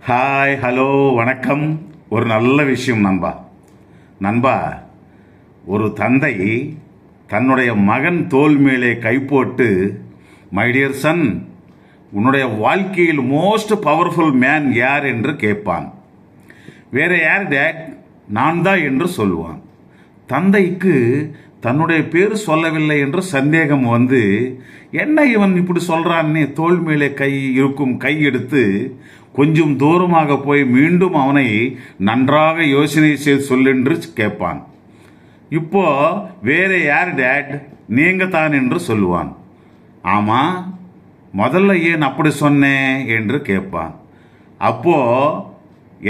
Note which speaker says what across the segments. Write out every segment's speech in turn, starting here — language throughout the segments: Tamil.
Speaker 1: ஹாய், ஹலோ, வணக்கம். ஒரு நல்ல விஷயம் நண்பா. ஒரு தந்தை தன்னுடைய மகன் தோள் மேலே கை போட்டு, மை டியர் சன், உன்னுடைய வாழ்க்கையில் மோஸ்ட் பவர்ஃபுல் மேன் யார் என்று கேட்பான். வேற யார் டேட்? நான் தான் என்று சொல்லுவான். தந்தைக்கு தன்னுடைய பேர் சொல்லவில்லை என்று சந்தேகம் வந்து, என்ன இவன் இப்படி சொல்றான்னு தோள் மேலே கை எடுத்து கொஞ்சம் தூரமாக போய் மீண்டும் அவனை நன்றாக யோசனை செய்து சொல்லென்று கேட்பான். இப்போ வேற யார் டேட்? நீங்க தான் என்று சொல்லுவான். ஆமா, முதல்ல ஏன் அப்படி சொன்னேன் என்று கேட்பான். அப்போ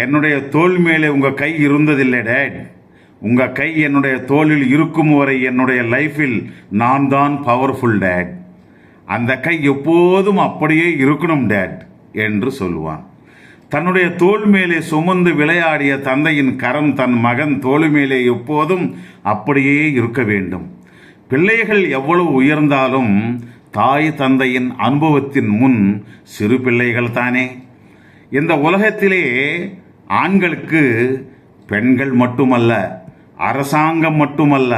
Speaker 1: என்னுடைய தோள் மேலே உங்க கை இருந்ததில்லை டேட். உங்க கை என்னுடைய தோளில் இருக்கும் வரை என்னுடைய லைஃபில் நான் தான் பவர்ஃபுல் டேட். அந்த கை எப்போதும் அப்படியே இருக்கணும் டேட் என்று சொல்லுவான். தன்னுடைய தோள் மேலே சுமந்து விளையாடிய தந்தையின் கரம் தன் மகன் தோள் மேலே எப்போதும் அப்படியே இருக்க வேண்டும். பிள்ளைகள் எவ்வளவு உயர்ந்தாலும் தாய் தந்தையின் அனுபவத்தின் முன் சிறு பிள்ளைகள் தானே. இந்த உலகத்திலே ஆண்களுக்கு பெண்கள் மட்டுமல்ல, அரசாங்கம் மட்டுமல்ல,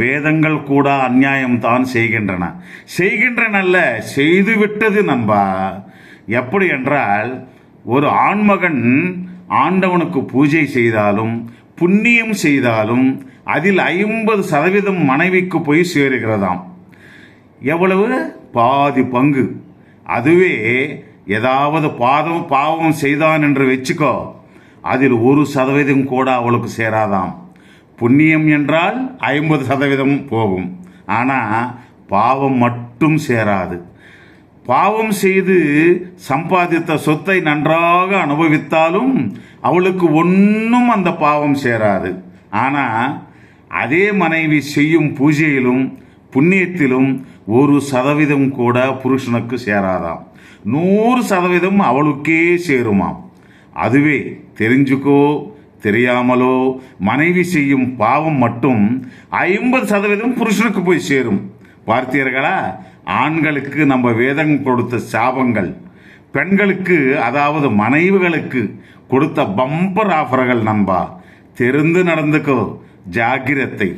Speaker 1: வேதங்கள் கூட அநியாயம் தான் செய்கின்றன செய்துவிட்டது நண்பா. எப்படி என்றால், ஒரு ஆண்மகன் ஆண்டவனுக்கு பூஜை செய்தாலும் புண்ணியம் செய்தாலும் அதில் 50% மனைவிக்கு போய் சேருகிறதாம். எவ்வளவு? பாதி பங்கு. அதுவே ஏதாவது பாவம் செய்தான் என்று வச்சுக்கோ, அதில் 1% கூட அவளுக்கு சேராதாம். புண்ணியம் என்றால் 50% போகும், ஆனால் பாவம் மட்டும் சேராது. பாவம் செய்து சம்பாதித்த சொத்தை நன்றாக அனுபவித்தாலும் அவளுக்கு ஒன்றும் அந்த பாவம் சேராது. ஆனால் அதே மனைவி செய்யும் பூஜையிலும் புண்ணியத்திலும் 1% கூட புருஷனுக்கு சேராதாம். 100% அவளுக்கே சேருமாம். அதுவே தெரிஞ்சுக்கோ தெரியாமலோ மனைவி செய்யும் பாவம் மட்டும் 50% புருஷனுக்கு போய் சேரும். பார்த்தீர்களா? ஆண்களுக்கு நம்ம வேதம் கொடுத்த சாபங்கள், பெண்களுக்கு அதாவது மனைவிகளுக்கு கொடுத்த பம்பர் ஆஃபர்கள் நண்பா. தெரிந்து நடந்துக்கோ, ஜாக்கிரதை.